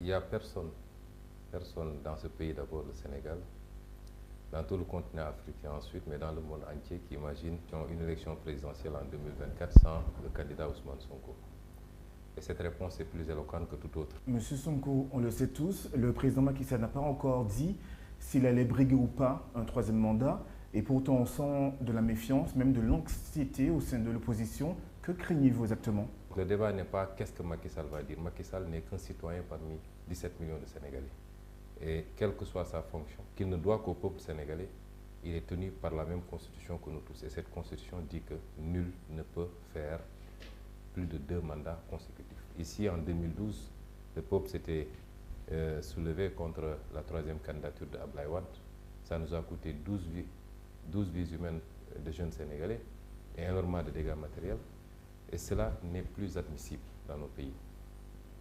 Il n'y a personne dans ce pays, d'abord le Sénégal, dans tout le continent africain ensuite, mais dans le monde entier, qui imagine une élection présidentielle en 2024 sans le candidat Ousmane Sonko. Et cette réponse est plus éloquente que toute autre. Monsieur Sonko, on le sait tous, le président Macky Sall n'a pas encore dit s'il allait briguer ou pas un troisième mandat. Et pourtant, on sent de la méfiance, même de l'anxiété au sein de l'opposition. Que craignez-vous exactement? Le débat n'est pas qu'est-ce que Macky Sall va dire. Macky Sall n'est qu'un citoyen parmi 17 millions de Sénégalais. Et quelle que soit sa fonction, qu'il ne doit qu'au peuple sénégalais, il est tenu par la même constitution que nous tous. Et cette constitution dit que nul ne peut faire plus de 2 mandats consécutifs. Ici, en 2012, le peuple s'était soulevé contre la troisième candidature de Abdoulaye Wade. Ça nous a coûté 12 vies humaines de jeunes Sénégalais et énormément de dégâts matériels. Et cela n'est plus admissible dans nos pays.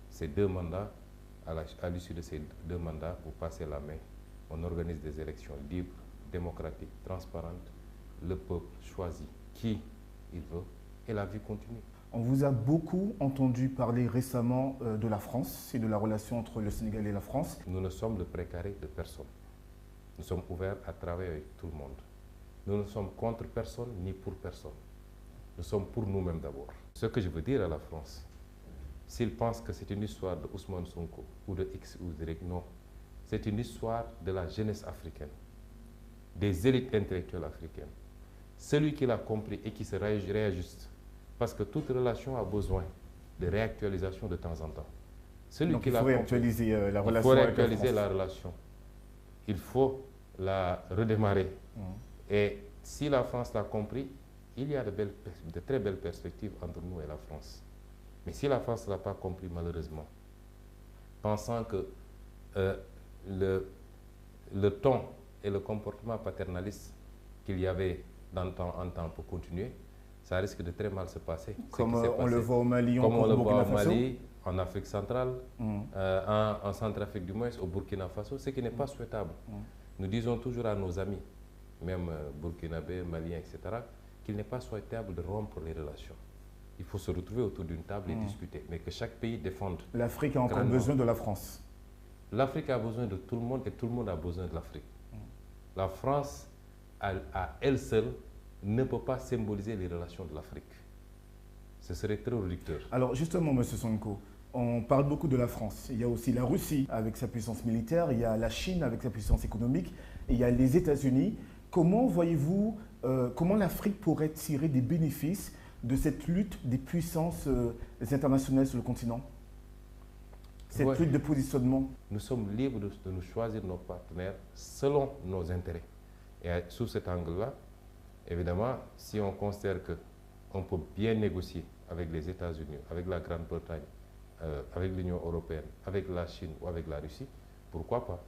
Ces 2 mandats, à l'issue de ces 2 mandats, vous passez la main. On organise des élections libres, démocratiques, transparentes. Le peuple choisit qui il veut et la vie continue. On vous a beaucoup entendu parler récemment de la France et de la relation entre le Sénégal et la France. Nous ne sommes le précaré de personne. Nous sommes ouverts à travailler avec tout le monde. Nous ne sommes contre personne ni pour personne. Nous sommes pour nous-mêmes d'abord. Ce que je veux dire à la France, s'ils pensent que c'est une histoire de Ousmane Sonko ou de X ou Y, non. C'est une histoire de la jeunesse africaine, des élites intellectuelles africaines. Celui qui l'a compris et qui se réajuste, parce que toute relation a besoin de réactualisation de temps en temps. Donc il faut réactualiser la relation. Il faut réactualiser la relation. Il faut la redémarrer. Et si la France l'a compris, il y a de très belles perspectives entre nous et la France. Mais si la France ne l'a pas compris, malheureusement, pensant que le ton et le comportement paternaliste qu'il y avait en temps pour continuer, ça risque de très mal se passer. Comme on le voit au Mali, comme on le voit au Mali, en Afrique centrale, en Centrafrique du moins, au Burkina Faso, ce qui n'est pas souhaitable. Nous disons toujours à nos amis, même burkinabés, maliens, etc., qu'il n'est pas souhaitable de rompre les relations. Il faut se retrouver autour d'une table et discuter, mais que chaque pays défende. L'Afrique a encore besoin de la France. L'Afrique a besoin de tout le monde et tout le monde a besoin de l'Afrique. La France, à elle seule, ne peut pas symboliser les relations de l'Afrique. Ce serait très réducteur. Alors justement, M. Sonko, on parle beaucoup de la France. Il y a aussi la Russie avec sa puissance militaire, il y a la Chine avec sa puissance économique, et il y a les États-Unis. Comment voyez-vous, comment l'Afrique pourrait tirer des bénéfices de cette lutte des puissances internationales sur le continent? Cette lutte de positionnement. Nous sommes libres de nous choisir nos partenaires selon nos intérêts. Et sous cet angle-là, évidemment, si on considère qu'on peut bien négocier avec les États-Unis, avec la Grande-Bretagne, avec l'Union européenne, avec la Chine ou avec la Russie, pourquoi pas?